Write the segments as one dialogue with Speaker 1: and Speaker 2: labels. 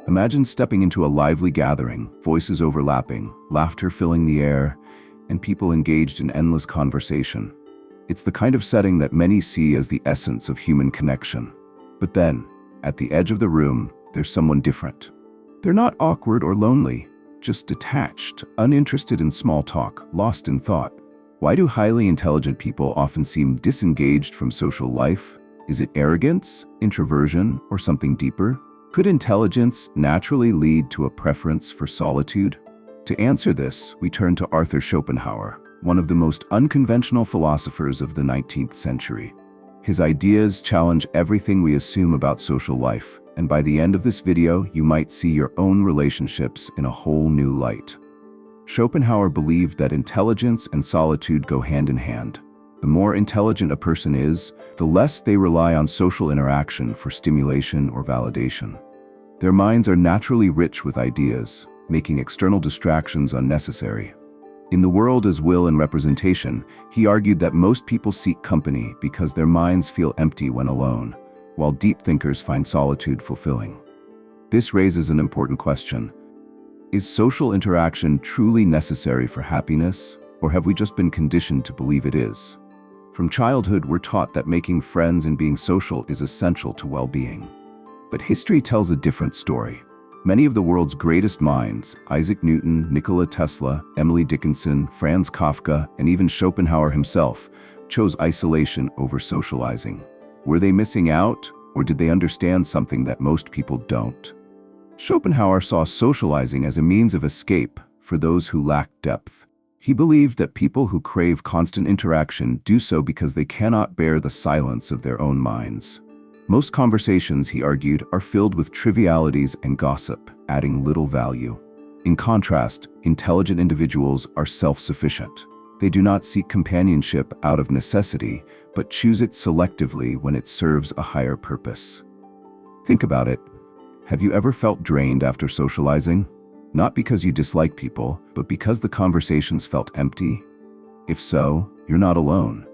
Speaker 1: Imagine stepping into a lively gathering, voices overlapping, laughter filling the air, and people engaged in endless conversation. It's the kind of setting that many see as the essence of human connection. But then, at the edge of the room, there's someone different. They're not awkward or lonely, just detached, uninterested in small talk, lost in thought. Why do highly intelligent people often seem disengaged from social life? Is it arrogance, introversion, or something deeper? Could intelligence naturally lead to a preference for solitude? To answer this, we turn to Arthur Schopenhauer, one of the most unconventional philosophers of the 19th century. His ideas challenge everything we assume about social life, and by the end of this video, you might see your own relationships in a whole new light. Schopenhauer believed that intelligence and solitude go hand in hand. The more intelligent a person is, the less they rely on social interaction for stimulation or validation. Their minds are naturally rich with ideas, making external distractions unnecessary. In The World as Will and Representation, he argued that most people seek company because their minds feel empty when alone, while deep thinkers find solitude fulfilling. This raises an important question. Is social interaction truly necessary for happiness, or have we just been conditioned to believe it is? From childhood, we're taught that making friends and being social is essential to well-being. But history tells a different story. Many of the world's greatest minds, Isaac Newton, Nikola Tesla, Emily Dickinson, Franz Kafka, and even Schopenhauer himself, chose isolation over socializing. Were they missing out, or did they understand something that most people don't? Schopenhauer saw socializing as a means of escape for those who lack depth. He believed that people who crave constant interaction do so because they cannot bear the silence of their own minds. Most conversations, he argued, are filled with trivialities and gossip, adding little value. In contrast, intelligent individuals are self-sufficient. They do not seek companionship out of necessity, but choose it selectively when it serves a higher purpose. Think about it. Have you ever felt drained after socializing? Not because you dislike people, but because the conversations felt empty? If so, you're not alone.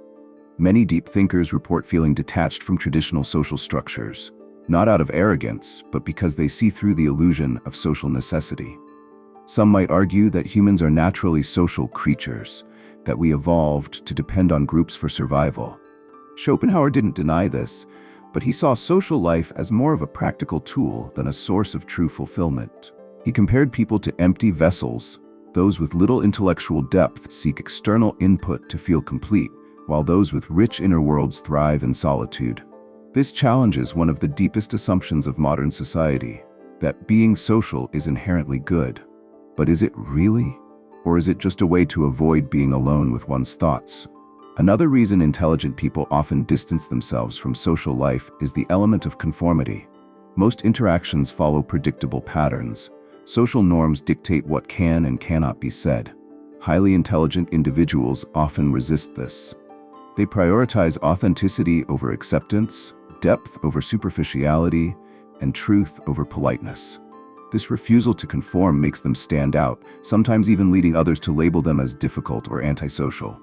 Speaker 1: Many deep thinkers report feeling detached from traditional social structures, not out of arrogance, but because they see through the illusion of social necessity. Some might argue that humans are naturally social creatures, that we evolved to depend on groups for survival. Schopenhauer didn't deny this, but he saw social life as more of a practical tool than a source of true fulfillment. He compared people to empty vessels. Those with little intellectual depth seek external input to feel complete, while those with rich inner worlds thrive in solitude. This challenges one of the deepest assumptions of modern society, that being social is inherently good. But is it really? Or is it just a way to avoid being alone with one's thoughts? Another reason intelligent people often distance themselves from social life is the element of conformity. Most interactions follow predictable patterns. Social norms dictate what can and cannot be said. Highly intelligent individuals often resist this. They prioritize authenticity over acceptance, depth over superficiality, and truth over politeness. This refusal to conform makes them stand out, sometimes even leading others to label them as difficult or antisocial.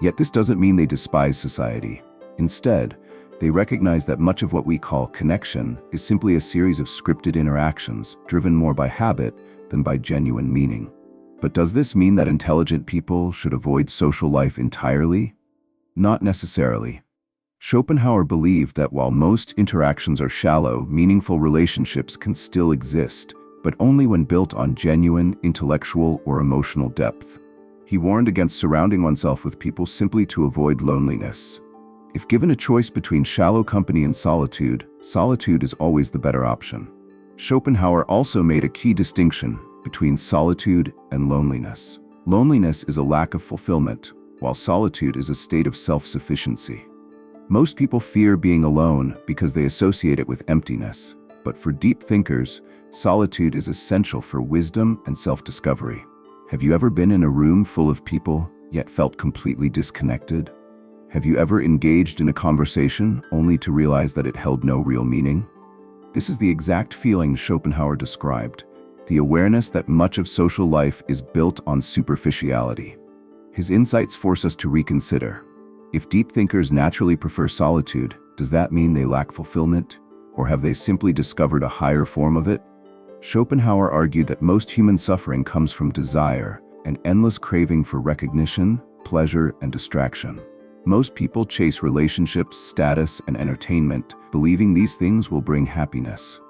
Speaker 1: Yet this doesn't mean they despise society. Instead, they recognize that much of what we call connection is simply a series of scripted interactions, driven more by habit than by genuine meaning. But does this mean that intelligent people should avoid social life entirely? Not necessarily. Schopenhauer believed that while most interactions are shallow, meaningful relationships can still exist, but only when built on genuine intellectual or emotional depth. He warned against surrounding oneself with people simply to avoid loneliness. If given a choice between shallow company and solitude, solitude is always the better option. Schopenhauer also made a key distinction between solitude and loneliness. Loneliness is a lack of fulfillment, while solitude is a state of self-sufficiency. Most people fear being alone because they associate it with emptiness, but for deep thinkers, solitude is essential for wisdom and self-discovery. Have you ever been in a room full of people, yet felt completely disconnected? Have you ever engaged in a conversation only to realize that it held no real meaning? This is the exact feeling Schopenhauer described, the awareness that much of social life is built on superficiality. His insights force us to reconsider. If deep thinkers naturally prefer solitude, does that mean they lack fulfillment? Or have they simply discovered a higher form of it? Schopenhauer argued that most human suffering comes from desire, an endless craving for recognition, pleasure, and distraction. Most people chase relationships, status, and entertainment, believing these things will bring happiness.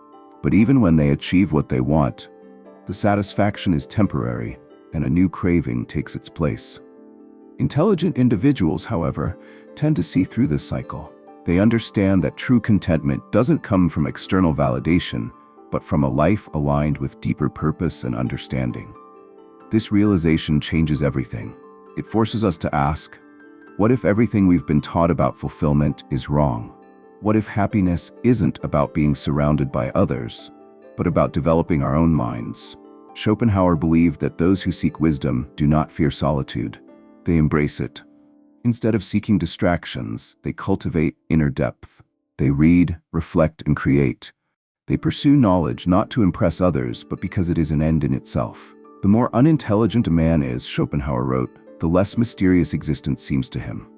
Speaker 1: But even when they achieve what they want, the satisfaction is temporary, and a new craving takes its place. Intelligent individuals, however, tend to see through this cycle. They understand that true contentment doesn't come from external validation, but from a life aligned with deeper purpose and understanding. This realization changes everything. It forces us to ask, what if everything we've been taught about fulfillment is wrong? What if happiness isn't about being surrounded by others, but about developing our own minds? Schopenhauer believed that those who seek wisdom do not fear solitude. They embrace it. Instead of seeking distractions, they cultivate inner depth. They read, reflect, and create. They pursue knowledge not to impress others, but because it is an end in itself. The more unintelligent a man is, Schopenhauer wrote, the less mysterious existence seems to him.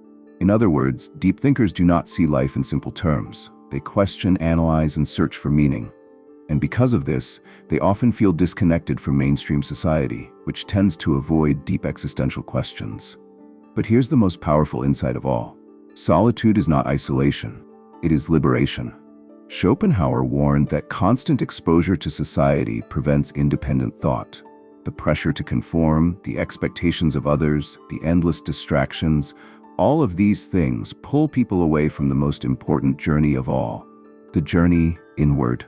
Speaker 1: In other words, deep thinkers do not see life in simple terms. They question, analyze, and search for meaning. And because of this, they often feel disconnected from mainstream society, which tends to avoid deep existential questions. But here's the most powerful insight of all. Solitude is not isolation. It is liberation. Schopenhauer warned that constant exposure to society prevents independent thought. The pressure to conform, the expectations of others, the endless distractions, all of these things pull people away from the most important journey of all, the journey inward.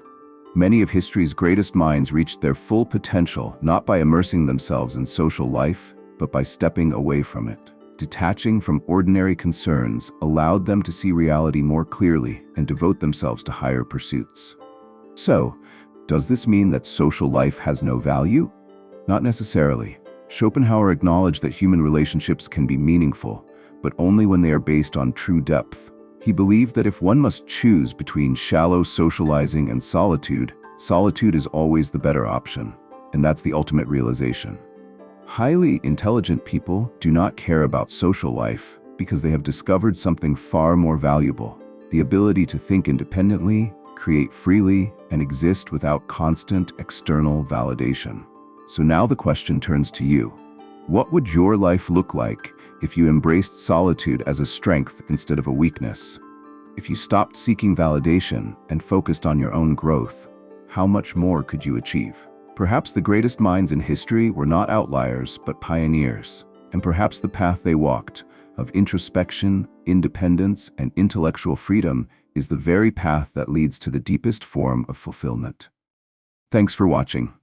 Speaker 1: Many of history's greatest minds reached their full potential not by immersing themselves in social life, but by stepping away from it. Detaching from ordinary concerns allowed them to see reality more clearly and devote themselves to higher pursuits. So, does this mean that social life has no value? Not necessarily. Schopenhauer acknowledged that human relationships can be meaningful, but only when they are based on true depth. He believed that if one must choose between shallow socializing and solitude, solitude is always the better option, and that's the ultimate realization. Highly intelligent people do not care about social life because they have discovered something far more valuable: the ability to think independently, create freely, and exist without constant external validation. So now the question turns to you. What would your life look like if you embraced solitude as a strength instead of a weakness? If you stopped seeking validation and focused on your own growth, how much more could you achieve? Perhaps the greatest minds in history were not outliers, but pioneers. And perhaps the path they walked, of introspection, independence, and intellectual freedom, is the very path that leads to the deepest form of fulfillment. Thanks for watching.